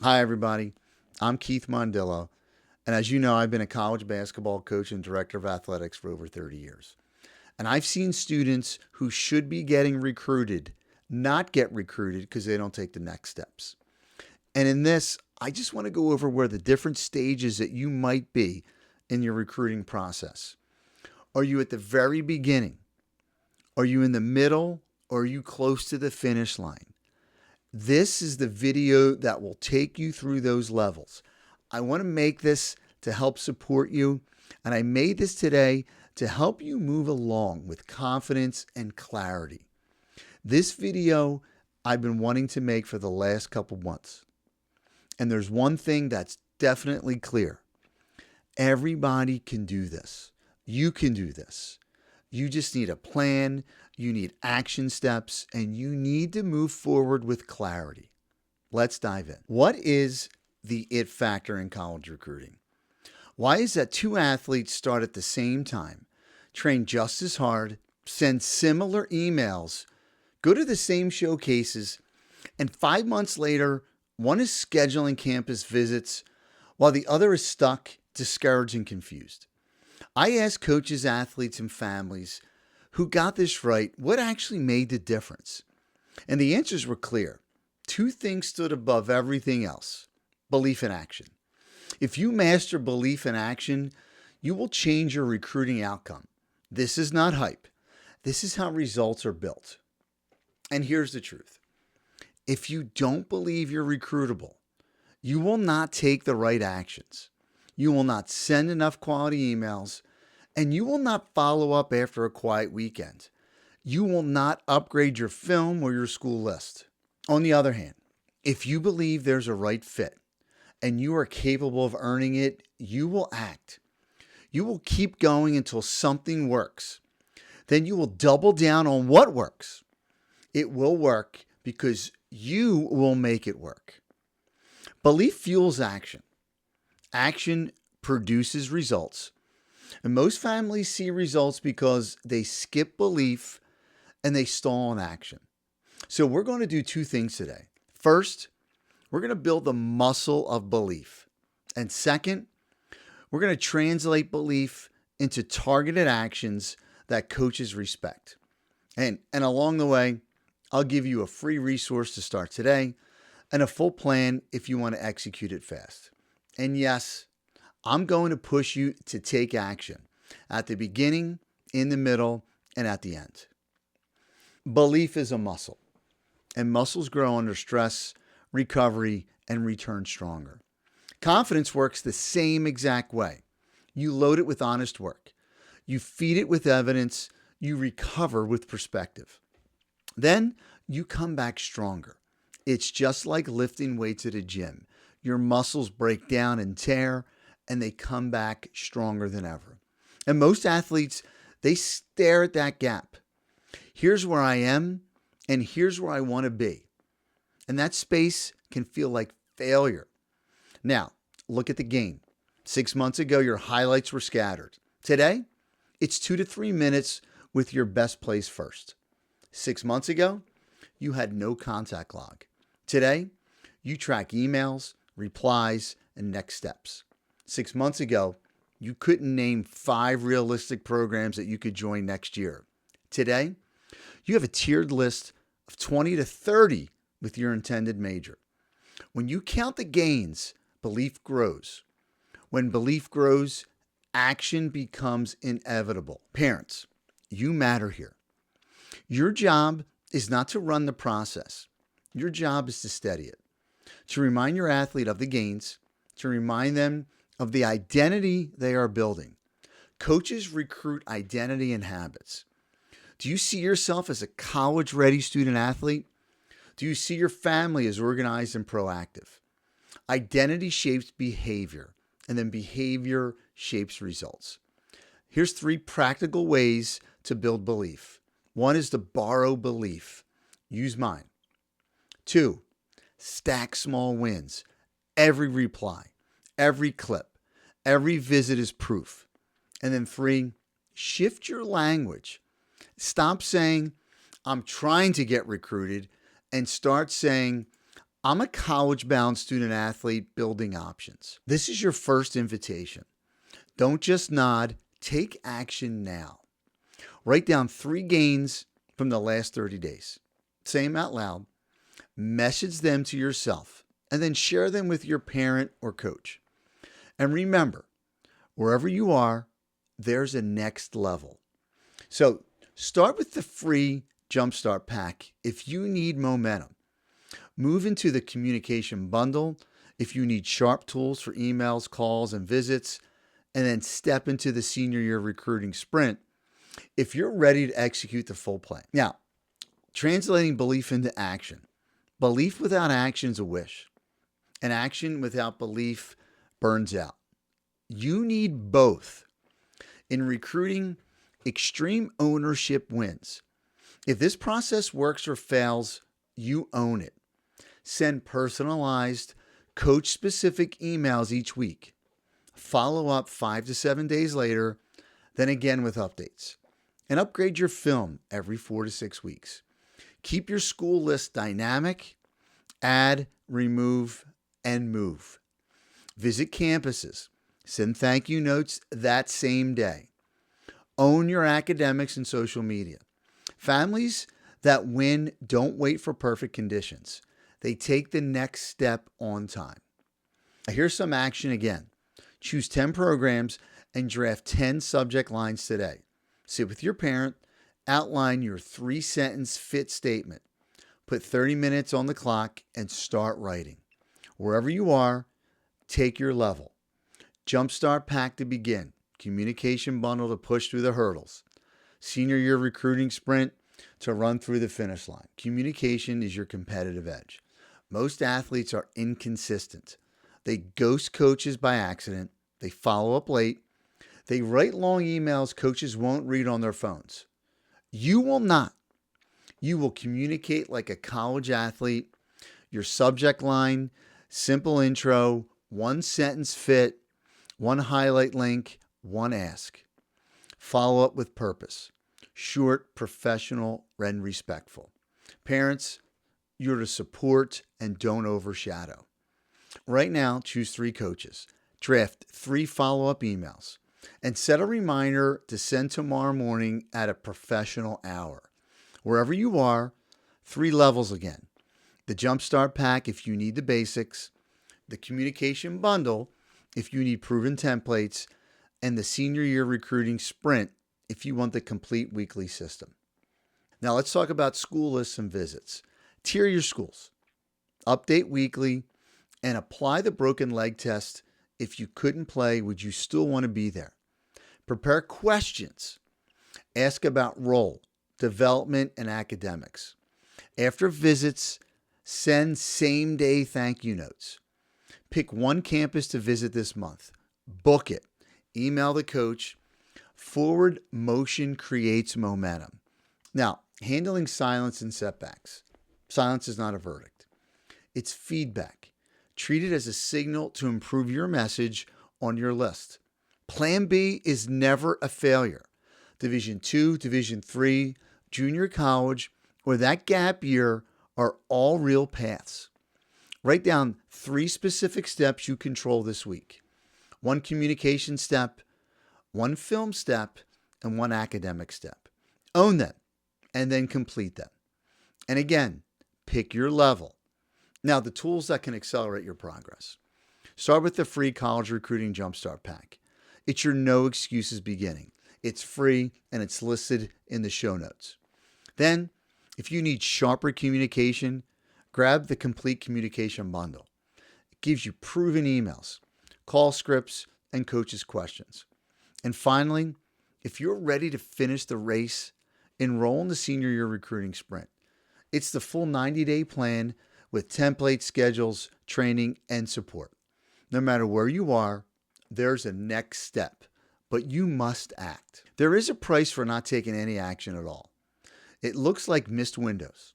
Hi, everybody. I'm Keith Mondillo. And as you know, I've been a college basketball coach and director of athletics for over 30 years. And I've seen students who should be getting recruited not get recruited because they don't take the next steps. And in this, I just want to go over where the different stages that you might be in your recruiting process. Are you at the very beginning? Are you in the middle? Or are you close to the finish line? This is the video that will take you through those levels. I want to make this to help support you, and I made this today to help you move along with confidence and clarity. This video I've been wanting to make for the last couple months, and there's one thing that's definitely clear. Everybody can do this. You can do this. You just need a plan, you need action steps, and you need to move forward with clarity. Let's dive in. What is the it factor in college recruiting? Why is that two athletes start at the same time, train just as hard, send similar emails, go to the same showcases, and 5 months later, one is scheduling campus visits while the other is stuck, discouraged, and confused? I asked coaches, athletes, and families who got this right what actually made the difference. And the answers were clear. Two things stood above everything else: belief and action. If you master belief and action, you will change your recruiting outcome. This is not hype. This is how results are built. And here's the truth: if you don't believe you're recruitable, you will not take the right actions. You will not send enough quality emails, and you will not follow up after a quiet weekend. You will not upgrade your film or your school list. On the other hand, if you believe there's a right fit and you are capable of earning it, you will act. You will keep going until something works. Then you will double down on what works. It will work because you will make it work. Belief fuels action. Action produces results. And most families see results because they skip belief and they stall on action. So we're going to do two things today. First, we're going to build the muscle of belief. And second, we're going to translate belief into targeted actions that coaches respect. And along the way, I'll give you a free resource to start today and a full plan if you want to execute it fast. And yes, I'm going to push you to take action at the beginning, in the middle, and at the end. Belief is a muscle, and muscles grow under stress, recovery, and return stronger. Confidence works the same exact way. You load it with honest work. You feed it with evidence. You recover with perspective. Then you come back stronger. It's just like lifting weights at a gym. Your muscles break down and tear, and they come back stronger than ever. And most athletes, they stare at that gap. Here's where I am, and here's where I want to be. And that space can feel like failure. Now, look at the gain. 6 months ago, your highlights were scattered. Today, it's 2 to 3 minutes with your best plays first. 6 months ago, you had no contact log. Today, you track emails, replies, and next steps. 6 months ago, you couldn't name 5 realistic programs that you could join next year. Today, you have a tiered list of 20 to 30 with your intended major. When you count the gains, belief grows. When belief grows, action becomes inevitable. Parents, you matter here. Your job is not to run the process. Your job is to steady it, to remind your athlete of the gains, to remind them of the identity they are building. Coaches recruit identity and habits. Do you see yourself as a college-ready student athlete? Do you see your family as organized and proactive? Identity shapes behavior, and then behavior shapes results. Here's 3 practical ways to build belief. 1 is to borrow belief. Use mine. 2, stack small wins. Every reply, every clip, every visit is proof. And then 3, shift your language. Stop saying, I'm trying to get recruited, and start saying, I'm a college-bound student athlete building options. This is your first invitation. Don't just nod, take action now. Write down 3 gains from the last 30 days. Say them out loud, message them to yourself, and then share them with your parent or coach. And remember, wherever you are, there's a next level. So start with the free Jumpstart Pack if you need momentum. Move into the communication bundle if you need sharp tools for emails, calls, and visits, and then step into the senior year recruiting sprint if you're ready to execute the full plan. Now, translating belief into action. Belief without action is a wish, and action without belief burns out. You need both. In recruiting, extreme ownership wins. If this process works or fails, you own it. Send personalized, coach-specific emails each week. Follow up 5 to 7 days later, then again with updates. And upgrade your film every 4 to 6 weeks. Keep your school list dynamic, add, remove, and move. Visit campuses. Send thank you notes that same day. Own your academics and social media. Families that win don't wait for perfect conditions. They take the next step on time. Here's some action again. Choose 10 programs and draft 10 subject lines today. Sit with your parent, outline your 3-sentence fit statement. Put 30 minutes on the clock and start writing. Wherever you are, take your level. Jumpstart Pack to begin. Communication bundle to push through the hurdles. Senior year recruiting sprint to run through the finish line. Communication is your competitive edge. Most athletes are inconsistent. They ghost coaches by accident. They follow up late. They write long emails coaches won't read on their phones. You will not. You will communicate like a college athlete. Your subject line, simple intro, 1-sentence fit, 1 highlight link, 1 ask. Follow up with purpose. Short, professional, and respectful. Parents, you're to support and don't overshadow. Right now, choose 3 coaches. Draft 3 follow-up emails. And set a reminder to send tomorrow morning at a professional hour. Wherever you are, 3 levels again. The Jumpstart Pack if you need the basics. The Communication Bundle if you need proven templates. And the Senior Year Recruiting Sprint if you want the complete weekly system. Now let's talk about school lists and visits. Tier your schools. Update weekly and apply the broken leg test. If you couldn't play, would you still want to be there? Prepare questions. Ask about role, development, and academics. After visits, send same-day thank you notes. Pick 1 campus to visit this month. Book it. Email the coach. Forward motion creates momentum. Now, handling silence and setbacks. Silence is not a verdict. It's feedback. Treat it as a signal to improve your message on your list. Plan B is never a failure. Division II, Division III, junior college, or that gap year are all real paths. Write down 3 specific steps you control this week. 1 communication step, 1 film step, and 1 academic step. Own them and then complete them. And again, pick your level. Now, the tools that can accelerate your progress. Start with the free College Recruiting Jumpstart Pack. It's your no excuses beginning. It's free and it's listed in the show notes. Then, if you need sharper communication, grab the complete communication bundle. It gives you proven emails, call scripts, and coaches' questions. And finally, if you're ready to finish the race, enroll in the Senior Year Recruiting Sprint. It's the full 90-day plan with templates, schedules, training, and support. No matter where you are, there's a next step, but you must act. There is a price for not taking any action at all. It looks like missed windows.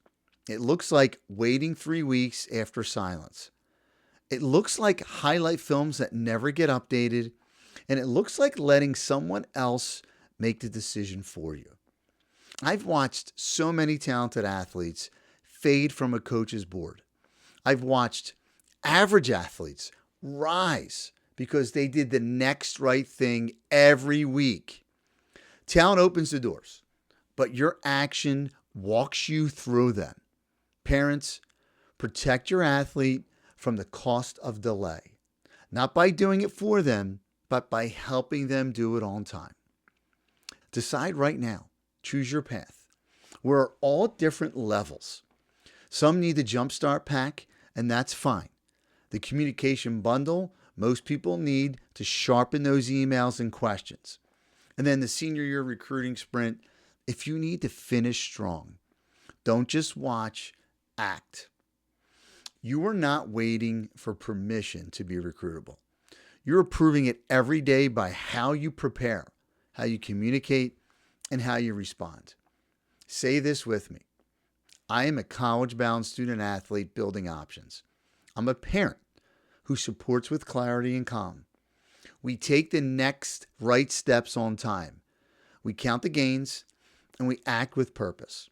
It looks like waiting 3 weeks after silence. It looks like highlight films that never get updated, and it looks like letting someone else make the decision for you. I've watched so many talented athletes fade from a coach's board. I've watched average athletes rise because they did the next right thing every week. Talent opens the doors, but your action walks you through them. Parents, protect your athlete from the cost of delay, not by doing it for them, but by helping them do it on time. Decide right now. Choose your path. We're all at different levels. Some need the Jumpstart Pack, and that's fine. The communication bundle, most people need to sharpen those emails and questions. And then the senior year recruiting sprint, if you need to finish strong, don't just watch, act. You are not waiting for permission to be recruitable. You're proving it every day by how you prepare, how you communicate, and how you respond. Say this with me. I am a college-bound student athlete building options. I'm a parent who supports with clarity and calm. We take the next right steps on time. We count the gains and we act with purpose.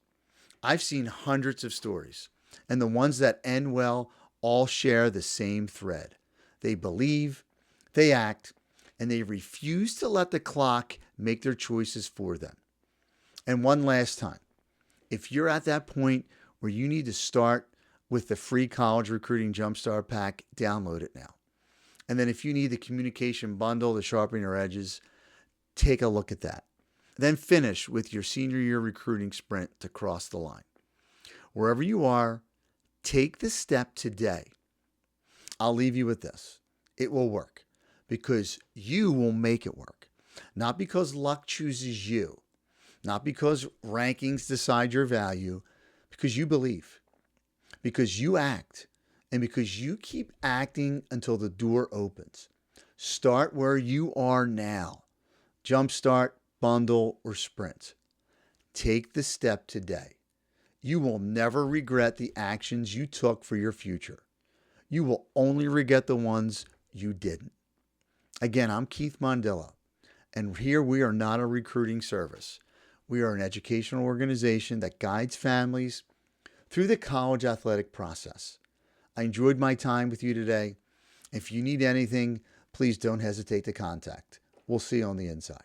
I've seen hundreds of stories, and the ones that end well all share the same thread. They believe, they act, and they refuse to let the clock make their choices for them. And one last time, if you're at that point where you need to start with the free College Recruiting Jumpstart Pack, download it now. And then if you need the communication bundle to sharpen your edges, take a look at that. Then finish with your senior year recruiting sprint to cross the line. Wherever you are, take the step today. I'll leave you with this. It will work because you will make it work. Not because luck chooses you, not because rankings decide your value, because you believe, because you act, and because you keep acting until the door opens. Start where you are now. Jumpstart, bundle, or sprint. Take the step today. You will never regret the actions you took for your future. You will only regret the ones you didn't. Again, I'm Keith Mondillo, and here we are not a recruiting service. We are an educational organization that guides families through the college athletic process. I enjoyed my time with you today. If you need anything, please don't hesitate to contact. We'll see you on the inside.